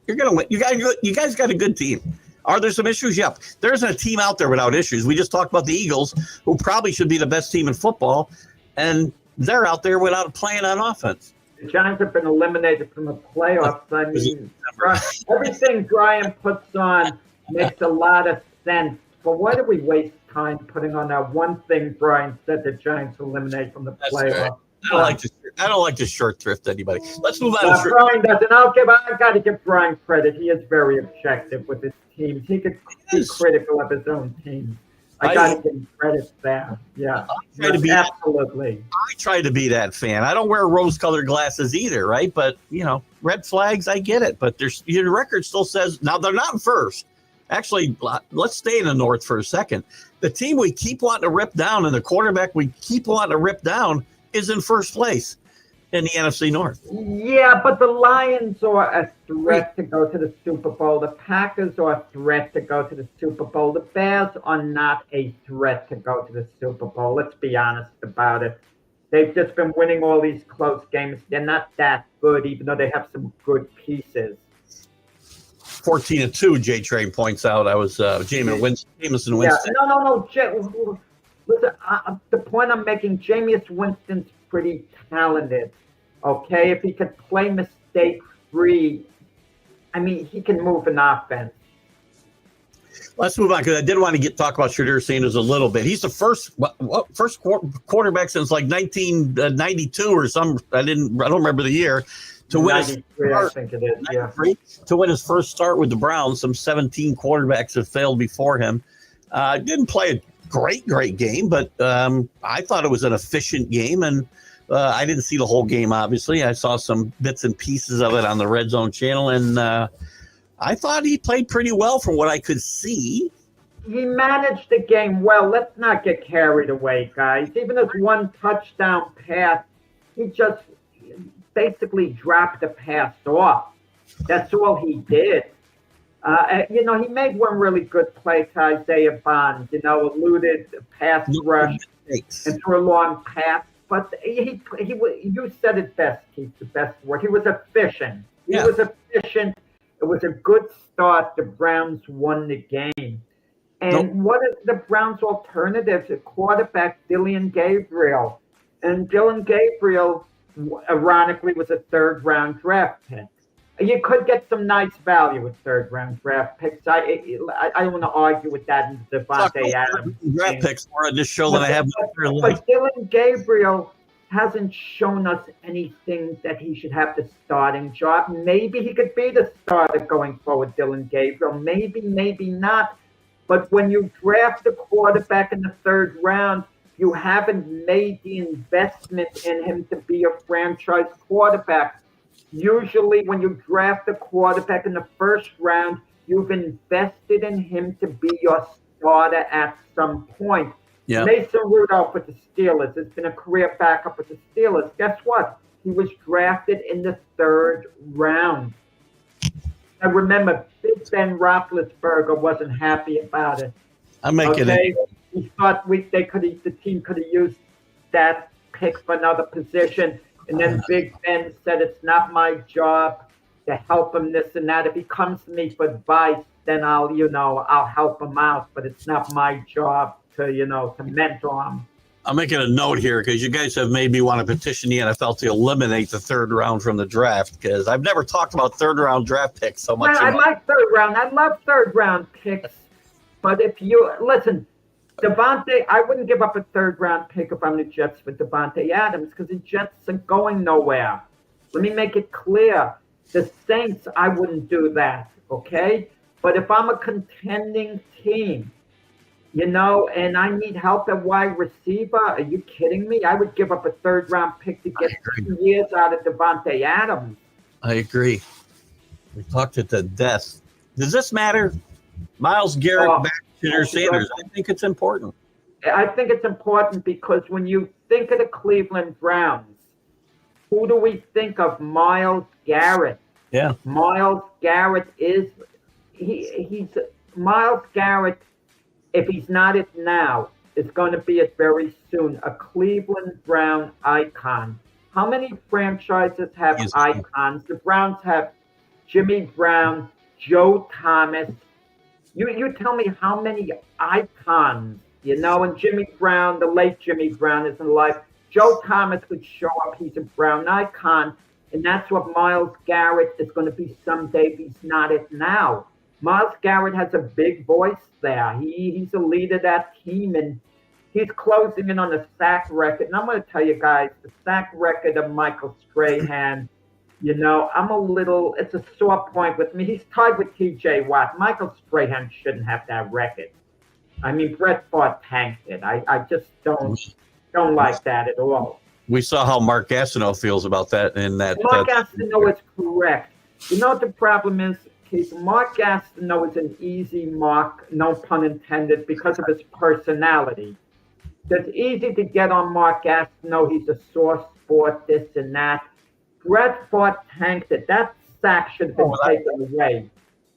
You're gonna win. You guys got a good team. Are there some issues? Yep. There isn't a team out there without issues. We just talked about the Eagles, who probably should be the best team in football, and they're out there without playing on offense. The Giants have been eliminated from the playoffs. Everything Brian puts on makes a lot of sense. But why do we waste time putting on that one thing Brian said the Giants eliminate from the playoffs? Right. I don't like to short thrift anybody. Let's move on. Brian doesn't. I got to give Brian credit. He is very objective with his teams. He could be critical of his own team. I got to give him credit there. Yeah, absolutely. I try to be that fan. I don't wear rose-colored glasses either, right? But, red flags, I get it. But your record still says, now they're not in first. Actually, let's stay in the North for a second. The team we keep wanting to rip down and the quarterback we keep wanting to rip down is in first place in the NFC North. Yeah, but the Lions are a threat to go to the Super Bowl. The Packers are a threat to go to the Super Bowl. The Bears are not a threat to go to the Super Bowl. Let's be honest about it. They've just been winning all these close games. They're not that good, even though they have some good pieces. 14-2, J Train points out. I was Jameis Winston. Yeah. No. Listen, the point I'm making, Jameis Winston's pretty talented. Okay, if he could play mistake-free, he can move an offense. Let's move on because I did want to talk about Shedeur Sanders a little bit. He's the first quarterback since like 1992 or some. I don't remember the year to win. I think it is. Yeah. To win his first start with the Browns, some 17 quarterbacks have failed before him. Didn't play a great game, but I thought it was an efficient game and. I didn't see the whole game, obviously. I saw some bits and pieces of it on the Red Zone channel, and I thought he played pretty well from what I could see. He managed the game well. Let's not get carried away, guys. Even his one touchdown pass, he just basically dropped the pass off. That's all he did. He made one really good play to Isaiah Bonds, eluded pass rush and threw a long pass. But you said it best, Keith, the best word. He was efficient. He was efficient. It was a good start. The Browns won the game. And what is the Browns' alternative to quarterback Dylan Gabriel? And Dylan Gabriel, ironically, was a third-round draft pick. You could get some nice value with third-round draft picks. I don't want to argue with that in Devontae Adams. Draft picks for this show that I have. But Dylan Gabriel hasn't shown us anything that he should have the starting job. Maybe he could be the starter going forward, Dylan Gabriel. Maybe not. But when you draft a quarterback in the third round, you haven't made the investment in him to be a franchise quarterback. Usually when you draft a quarterback in the first round, you've invested in him to be your starter at some point. Yeah. Mason Rudolph with the Steelers has been a career backup with the Steelers. Guess what? He was drafted in the 3rd round. And remember, Big Ben Roethlisberger wasn't happy about it. I'm making it. He thought the team could have used that pick for another position. And then Big Ben said, it's not my job to help him this and that. If he comes to me for advice, then I'll help him out. But it's not my job to mentor him. I'm making a note here because you guys have made me want to petition the NFL to eliminate the 3rd round from the draft because I've never talked about 3rd round draft picks so much. Well, I like 3rd round. I love 3rd round picks. But if you listen, Devontae, I wouldn't give up a 3rd round pick if I'm the Jets for Devontae Adams because the Jets are going nowhere. Let me make it clear. The Saints, I wouldn't do that, okay? But if I'm a contending team, and I need help at wide receiver, are you kidding me? I would give up a 3rd round pick to get 2 years out of Devontae Adams. I agree. We talked it to death. Does this matter? Myles Garrett back to Hirsch Sanders. I think it's important. I think it's important because when you think of the Cleveland Browns, who do we think of? Myles Garrett. Yeah. Myles Garrett he's Myles Garrett. If he's not it now, is going to be it very soon. A Cleveland Brown icon. How many franchises have icons? The Browns have Jimmy Brown, Joe Thomas. You tell me how many icons, and Jimmy Brown, the late Jimmy Brown, isn't alive. Joe Thomas would show up. He's a Brown icon. And that's what Myles Garrett is going to be someday if he's not it now. Myles Garrett has a big voice there. He's a leader of that team, and he's closing in on the sack record. And I'm going to tell you guys, the sack record of Michael Strahan, it's a sore point with me. He's tied with TJ Watt. Michael Strahan shouldn't have that record. I mean, Brett Favre tanked it. I just don't like that at all. We saw how Mark Gastineau feels about that. Mark Gastineau is correct. You know what the problem is? Mark Gastineau is an easy mark, no pun intended, because of his personality. It's easy to get on Mark Gastineau. He's a sore sport, this and that. Brett Favre tanked it. That sack should have been taken away.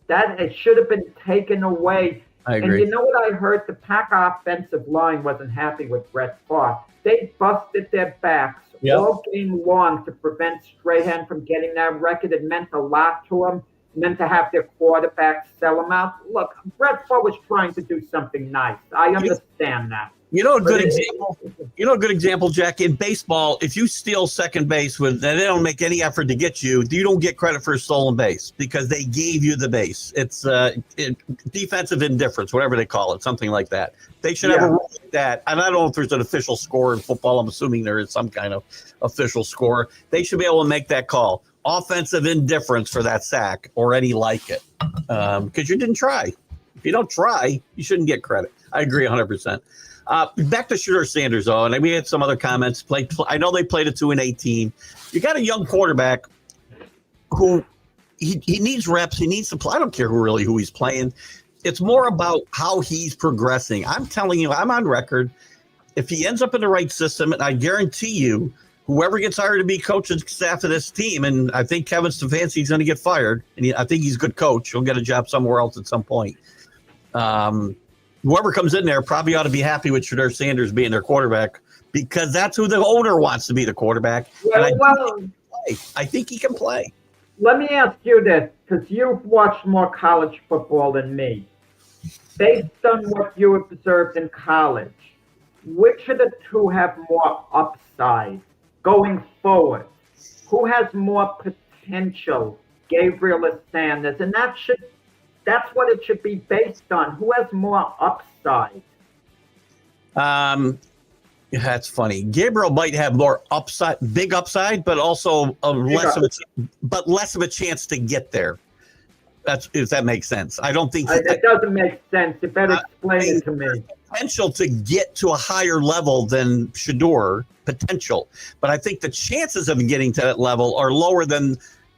It should have been taken away. I agree. And you know what I heard? The Pack offensive line wasn't happy with Brett Favre. They busted their backs all game long to prevent Strahan from getting that record. It meant a lot to him. And then to have their quarterback sell him out. Look, Brett Favre was trying to do something nice. I understand that. A good example. A good example, Jack. In baseball, if you steal second base and they don't make any effort to get you, you don't get credit for a stolen base because they gave you the base. It's defensive indifference, whatever they call it, something like that. They should have a rule like that. And I don't know if there's an official score in football. I'm assuming there is some kind of official score. They should be able to make that call. Offensive indifference for that sack or any like it, because you didn't try. If you don't try, you shouldn't get credit. I agree 100%. Back to Shedeur Sanders, though, and we had some other comments. I know they played a 2-18. You got a young quarterback who he needs reps. He needs to play. I don't care who he's playing. It's more about how he's progressing. I'm telling you, I'm on record. If he ends up in the right system, and I guarantee you, whoever gets hired to be coaching staff of this team, and I think Kevin Stefanski is going to get fired, and I think he's a good coach. He'll get a job somewhere else at some point. Whoever comes in there probably ought to be happy with Shedeur Sanders being their quarterback because that's who the owner wants to be the quarterback. I think he can play. Let me ask you this, because you've watched more college football than me. Based on what you observed in college, which of the two have more upside going forward? Who has more potential, Gabriel or Sanders? And that's what it should be based on. Who has more upside? That's funny. Gabriel might have more upside, big upside, but also less of a chance to get there. If that makes sense. I don't think it doesn't make sense. You better explain it to me. Potential to get to a higher level than Shedeur, potential, but I think the chances of getting to that level are lower than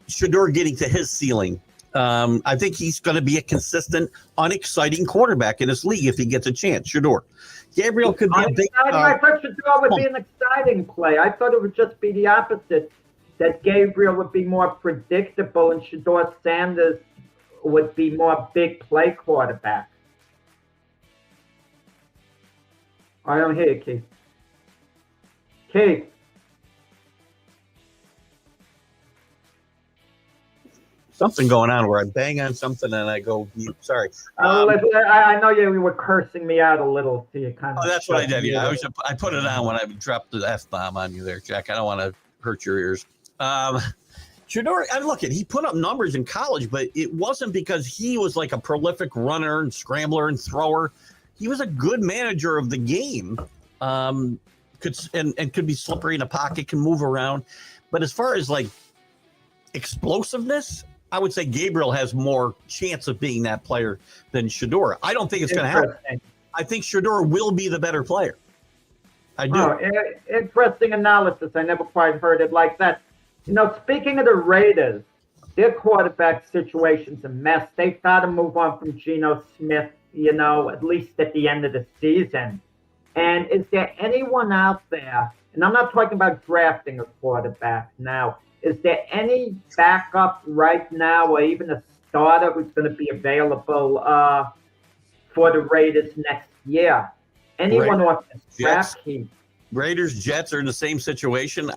Shedeur getting to his ceiling. I think he's going to be a consistent, unexciting quarterback in this league if he gets a chance. Shador. Gabriel could be a big. I thought Shador would be an exciting play. I thought it would just be the opposite, that Gabriel would be more predictable and Shador Sanders would be more big play quarterback. I don't hear you, Keith. Keith. Something going on where I bang on something and I go mute. Sorry. I know you were cursing me out a little. So you kind of. Oh, that's what I did. Yeah, I put it on when I dropped the F-bomb on you there, Jack. I don't want to hurt your ears. Shador, I look at he put up numbers in college, but it wasn't because he was like a prolific runner and scrambler and thrower. He was a good manager of the game. Could be slippery in a pocket, can move around. But as far as like explosiveness, I would say Gabriel has more chance of being that player than Shador. I don't think it's going to happen. I think Shador will be the better player. I do. Oh, interesting analysis. I never quite heard it like that. You know, speaking of the Raiders, their quarterback situation's a mess. They've got to move on from Geno Smith, you know, at least at the end of the season. And is there anyone out there, and I'm not talking about drafting a quarterback now, is there any backup right now or even a starter who's going to be available for the Raiders next year? Anyone off the draft team? Raiders, Jets are in the same situation.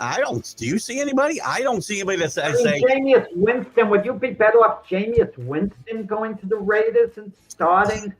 Do you see anybody? I don't see anybody that's Jameis Winston. Would you be better off Jameis Winston going to the Raiders and starting?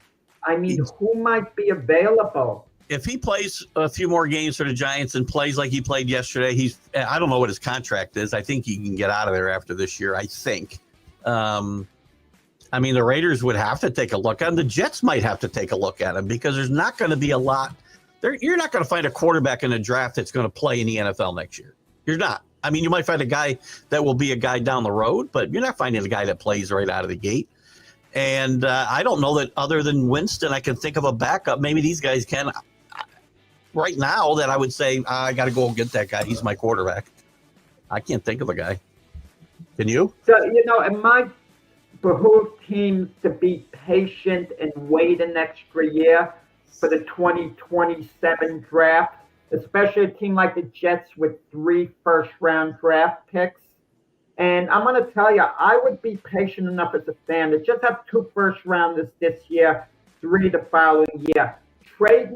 I mean, who might be available? If he plays a few more games for the Giants and plays like he played yesterday, I don't know what his contract is. I think he can get out of there after this year, I think. I mean, the Raiders would have to take a look at him. The Jets might have to take a look at him because there's not going to be a lot. You're not going to find a quarterback in the draft that's going to play in the NFL next year. You're not. I mean, you might find a guy that will be a guy down the road, but you're not finding a guy that plays right out of the gate. And I don't know that other than Winston, I can think of a backup. Maybe these guys can. Right now that I would say, I got to go get that guy. He's my quarterback. I can't think of a guy. Can you? So, you know, it might behoove teams to be patient and wait an extra year for the 2027 draft, especially a team like the Jets with 3 first-round draft picks. And I'm going to tell you, I would be patient enough as a fan to just have 2 first-rounders this year, 3 the following year. Trade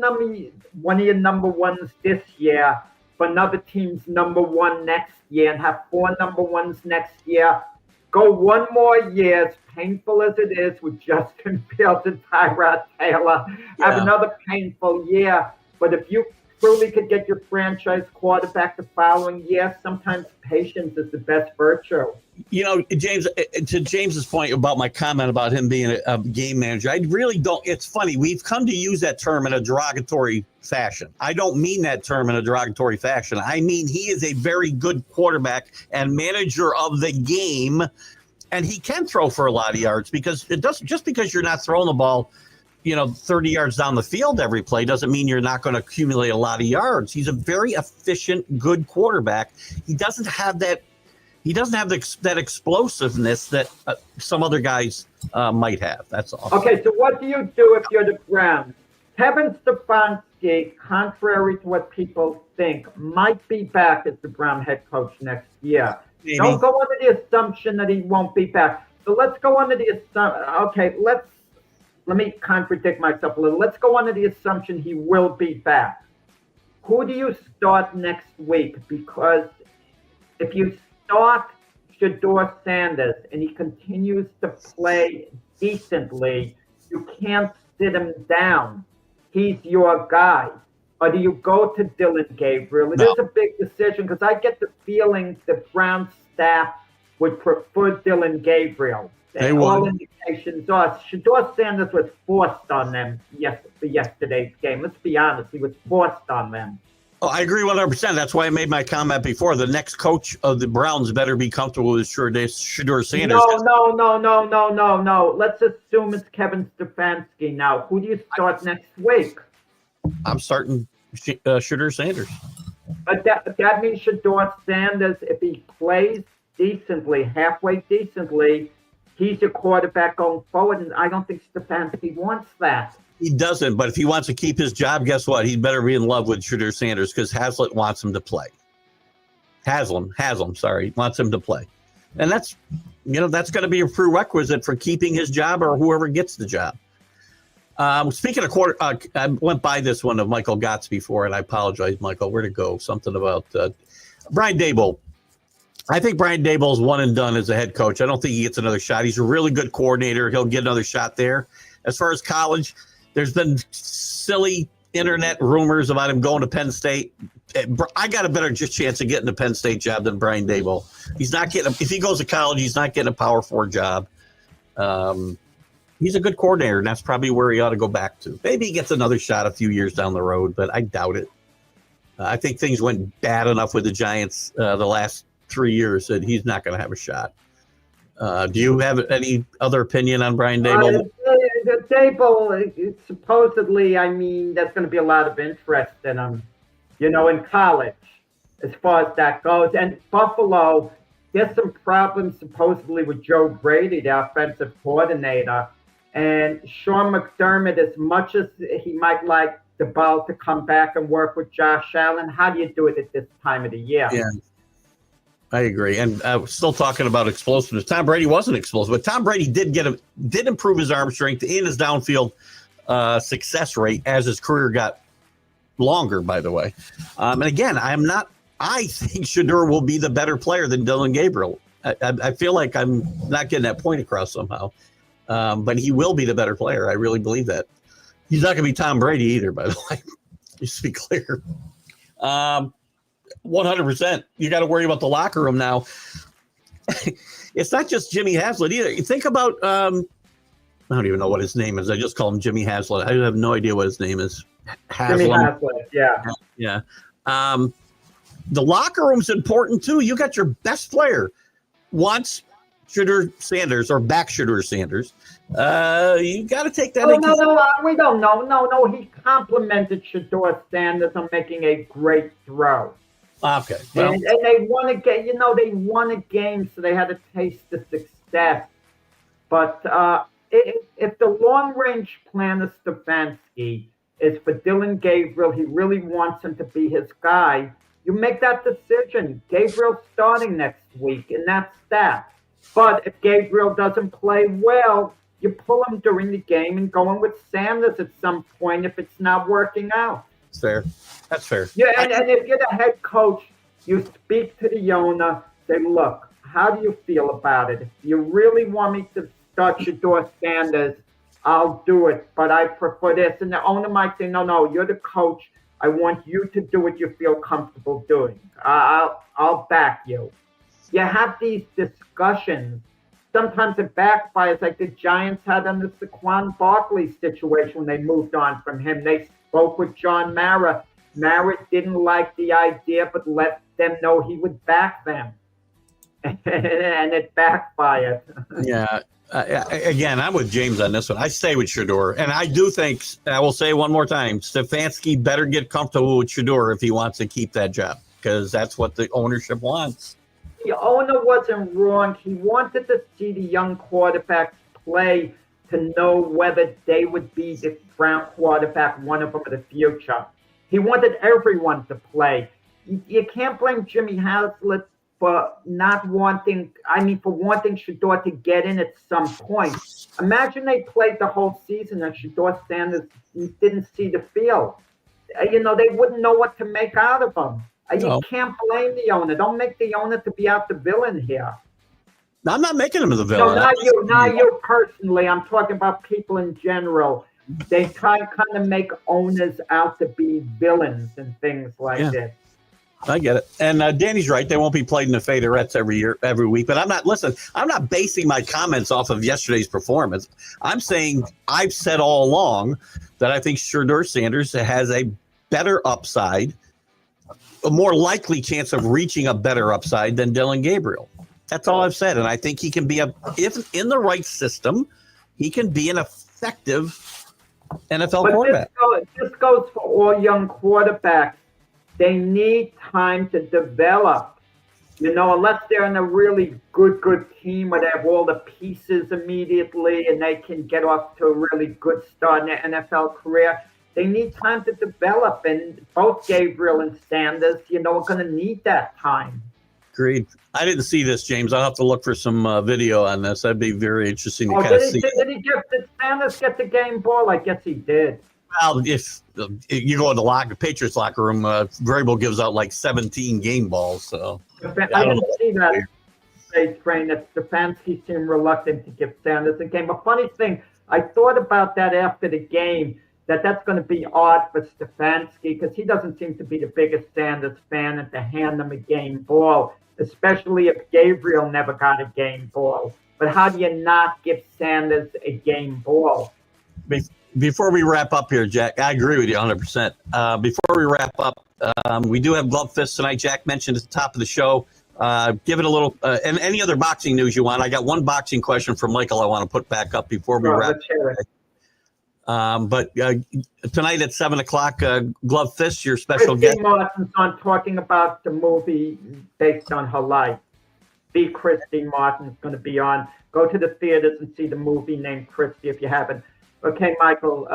one of your number ones this year for another team's number 1 next year and have 4 number ones next year. Go 1 more year, as painful as it is with Justin Fields and Tyrod Taylor. Yeah. Have another painful year. But if you truly could get your franchise quarterback the following year, sometimes patience is the best virtue. You know, James, to James's point about my comment about him being a game manager, I really don't. It's funny. We've come to use that term in a derogatory fashion. I don't mean that term in a derogatory fashion. I mean, he is a very good quarterback and manager of the game, and he can throw for a lot of yards because it doesn't just because you're not throwing the ball, 30 yards down the field every play doesn't mean you're not going to accumulate a lot of yards. He's a very efficient, good quarterback. He doesn't have that explosiveness that some other guys might have. That's all. Okay, so what do you do if you're the Browns? Kevin Stefanski, contrary to what people think, might be back as the Brown head coach next year. Maybe. Don't go under the assumption that he won't be back. So let's go under the assumption. Okay, let me contradict myself a little. Let's go under the assumption he will be back. Who do you start next week? Because if you start Shador Sanders and he continues to play decently, you can't sit him down. He's your guy. Or do you go to Dylan Gabriel? It is a big decision because I get the feeling the Brown staff would prefer Dylan Gabriel. All indications are Shador Sanders was forced on them for yesterday's game. Let's be honest, he was forced on them. Oh, I agree 100%. That's why I made my comment before. The next coach of the Browns better be comfortable with Shador Sanders. No. Let's assume it's Kevin Stefanski now. Who do you start next week? I'm starting Shador Sanders. But that means Shador Sanders, if he plays decently, halfway decently, he's your quarterback going forward, and I don't think Stefanski wants that. He doesn't, but if he wants to keep his job, guess what? He'd better be in love with Shedeur Sanders because Haslett wants him to play. Haslam, wants him to play. And that's going to be a prerequisite for keeping his job or whoever gets the job. Speaking of I went by this one of Michael Gotts before, and I apologize, Michael. Where'd it go? Something about Brian Daboll. I think Brian Daboll is one and done as a head coach. I don't think he gets another shot. He's a really good coordinator. He'll get another shot there. As far as college, there's been silly internet rumors about him going to Penn State. I got a better chance of getting a Penn State job than Brian Daboll. He's not getting. If he goes to college, he's not getting a Power 4 job. He's a good coordinator, and that's probably where he ought to go back to. Maybe he gets another shot a few years down the road, but I doubt it. I think things went bad enough with the Giants the last 3 years that he's not going to have a shot. Do you have any other opinion on Brian Daboll? Daboll, supposedly, I mean, there's going to be a lot of interest in him, in college, as far as that goes. And Buffalo, there's some problems supposedly with Joe Brady, the offensive coordinator. And Sean McDermott, as much as he might like the ball to come back and work with Josh Allen, how do you do it at this time of the year? Yeah, I agree. And still talking about explosiveness. Tom Brady wasn't explosive, but Tom Brady did improve his arm strength and his downfield success rate as his career got longer, by the way. And again, I think Shedeur will be the better player than Dillon Gabriel. I feel like I'm not getting that point across somehow. But he will be the better player. I really believe that. He's not going to be Tom Brady either, by the way. Just to be clear. 100%. You got to worry about the locker room now. It's not just Jimmy Haslett either. You think about, I don't even know what his name is. I just call him Jimmy Haslett. I have no idea what his name is. Jimmy Haslett, yeah. Yeah. The locker room's important too. You got your best player wants Shedeur Sanders or back Shedeur Sanders. You got to take that. No, we don't know. No, he complimented Shedeur Sanders on making a great throw. Okay. Well, and they won a game. They won a game, so they had a taste of success. But if the long-range plan of Stefanski is for Dillon Gabriel, he really wants him to be his guy, you make that decision. Gabriel's starting next week, and that's that. But if Gabriel doesn't play well, you pull him during the game and go in with Sanders at some point if it's not working out. Fair. That's fair. Yeah, and if you're the head coach, you speak to the owner, say, look, how do you feel about it? If you really want me to start Shedeur Sanders, I'll do it, but I prefer this. And the owner might say, no, you're the coach. I want you to do what you feel comfortable doing. I'll back you. You have these discussions. Sometimes it backfires, like the Giants had on the Saquon Barkley situation when they moved on from him. They spoke with John Mara. Mara didn't like the idea, but let them know he would back them. And it backfired. Yeah. Again, I'm with James on this one. I stay with Shedeur. And I do think, I will say one more time, Stefanski better get comfortable with Shedeur if he wants to keep that job, because that's what the ownership wants. The owner wasn't wrong. He wanted to see the young quarterbacks play to know whether they would be the Brown quarterback, one of them in the future. He wanted everyone to play. You can't blame Jimmy Haslett for wanting Shedeur to get in at some point. Imagine they played the whole season and Shedeur Sanders didn't see the field. They wouldn't know what to make out of him. You can't blame the owner. Don't make the owner to be out the villain here. I'm not making him the villain. No, not you personally. I'm talking about people in general. They try kind of make owners out to be villains and things like this. I get it. And Danny's right. They won't be played in the Faderettes every week. But I'm not basing my comments off of yesterday's performance. I'm saying I've said all along that I think Shedeur Sanders has a better upside, a more likely chance of reaching a better upside than Dillon Gabriel. That's all I've said. And I think he can be if in the right system, he can be an effective NFL quarterback. This goes for all young quarterbacks. They need time to develop. Unless they're in a really good team where they have all the pieces immediately and they can get off to a really good start in their NFL career, they need time to develop. And both Gabriel and Sanders, are going to need that time. Agreed. I didn't see this, James. I'll have to look for some video on this. That'd be very interesting to kind of see. Did Sanders get the game ball? I guess he did. Well, if you go in the Patriots locker room, Vrabel gives out like 17 game balls. So I didn't see that. Train that Stefanski seemed reluctant to give Sanders a game. A funny thing, I thought about that after the game, that's going to be odd for Stefanski because he doesn't seem to be the biggest Sanders fan, and to hand them a game ball, especially if Gabriel never got a game ball. But how do you not give Sanders a game ball? Before we wrap up here, Jack, I agree with you 100%. Before we wrap up, we do have Glove Fist tonight. Jack mentioned at the top of the show. Give it a little, and any other boxing news you want. I got one boxing question from Michael I want to put back up before we wrap up. But tonight at 7 o'clock, Glove Fist, your special guest. Martin's on talking about the movie based on her life. Christy Martin's going to be on. Go to the theaters and see the movie named Christy if you haven't. Okay, Michael,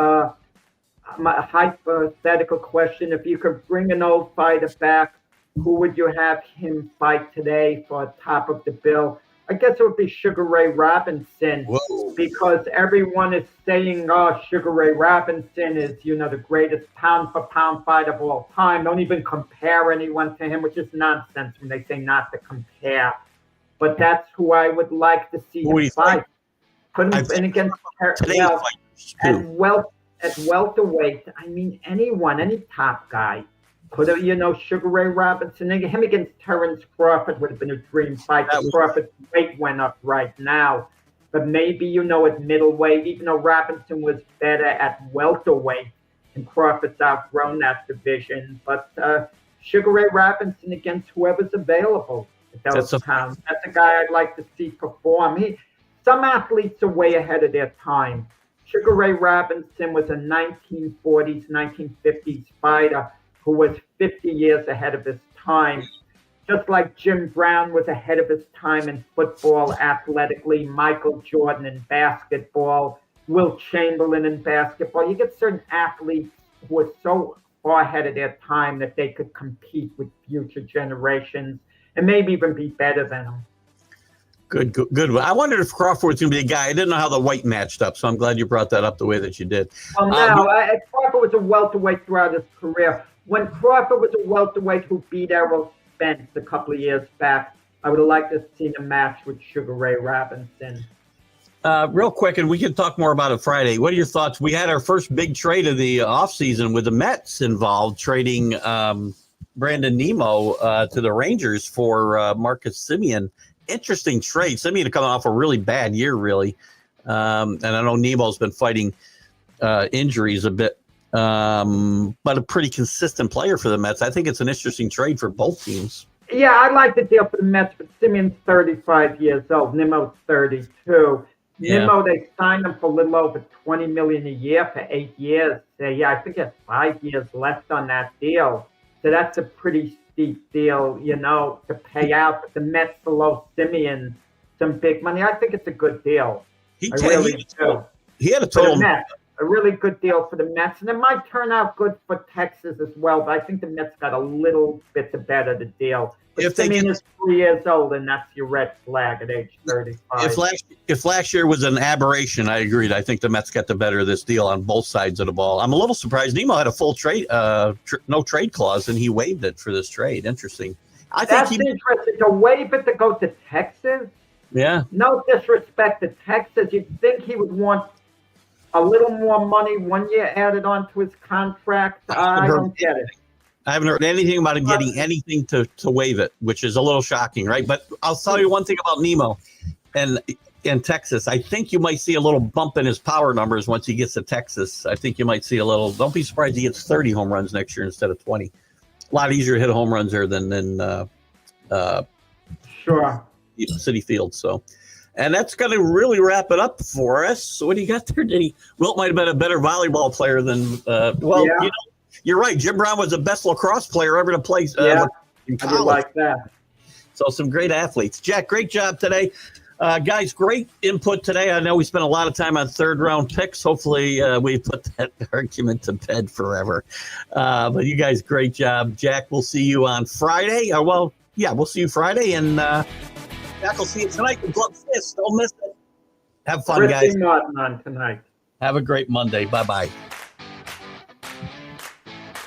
my hypothetical question. If you could bring an old fighter back, who would you have him fight today for top of the bill? I guess it would be Sugar Ray Robinson. Whoa. Because everyone is saying, Sugar Ray Robinson is, the greatest pound-for-pound fighter of all time. Don't even compare anyone to him, which is nonsense when they say not to compare. But that's who I would like to see him fight. Put him in against at welterweight. I mean, anyone, any top guy. Put Sugar Ray Robinson, him against Terrence Crawford would have been a dream fight. Crawford's weight went up right now. But maybe, at middleweight, even though Robinson was better at welterweight, and Crawford's outgrown that division. But Sugar Ray Robinson against whoever's available at those pounds. That's a guy I'd like to see perform. Some athletes are way ahead of their time. Sugar Ray Robinson was a 1940s, 1950s fighter who was 50 years ahead of his time. Just like Jim Brown was ahead of his time in football athletically, Michael Jordan in basketball, Will Chamberlain in basketball. You get certain athletes who are so far ahead of their time that they could compete with future generations and maybe even be better than them. Good. I wondered if Crawford was going to be a guy. I didn't know how the weight matched up, so I'm glad you brought that up the way that you did. Well, Crawford was a welterweight throughout his career. When Crawford was a welterweight who beat Errol Spence a couple of years back, I would have liked to have seen a match with Sugar Ray Robinson. Real quick, and we can talk more about it Friday. What are your thoughts? We had our first big trade of the offseason with the Mets involved, trading Brandon Nimmo to the Rangers for Marcus Semien. Interesting trade. Semien coming off a really bad year, really. And I know Nimmo's been fighting injuries a bit, but a pretty consistent player for the Mets. I think it's an interesting trade for both teams. Yeah, I like the deal for the Mets, but Simeon's 35 years old. Nimmo's 32. Yeah. Nimmo, they signed him for a little over $20 million a year for 8 years. I think he has 5 years left on that deal. So that's a pretty steep deal, to pay out. But the Mets below Semien some big money. I think it's a good deal. He had a total. A really good deal for the Mets, and it might turn out good for Texas as well. But I think the Mets got a little bit the better the deal. But if Semien is 3 years old, and that's your red flag at age 35. If last year was an aberration, I agreed. I think the Mets got the better of this deal on both sides of the ball. I'm a little surprised. Nimmo had a full trade, no trade clause, and he waived it for this trade. Interesting. That's interesting. To waive it to go to Texas? Yeah. No disrespect to Texas. You'd think he would want a little more money 1 year added on to his contract. I don't get it. I haven't heard anything about him getting anything to waive it, which is a little shocking, right? But I'll tell you one thing about Nimmo and in Texas. I think you might see a little bump in his power numbers once he gets to Texas. I think you might see a little. Don't be surprised he gets 30 home runs next year instead of 20. A lot easier to hit home runs there than City Field. So, and that's going to really wrap it up for us. So what do you got there, Denny? Wilt might have been a better volleyball player than You're right. Jim Brown was the best lacrosse player ever to play in college. I did like that. So some great athletes. Jack, great job today. Guys, great input today. I know we spent a lot of time on third-round picks. Hopefully, we put that argument to bed forever. But you guys, great job. Jack, we'll see you on Friday. We'll see you Friday. And Jack will see you tonight with Glove Fist. Don't miss it. Have fun, guys. Martin on tonight. Have a great Monday. Bye-bye.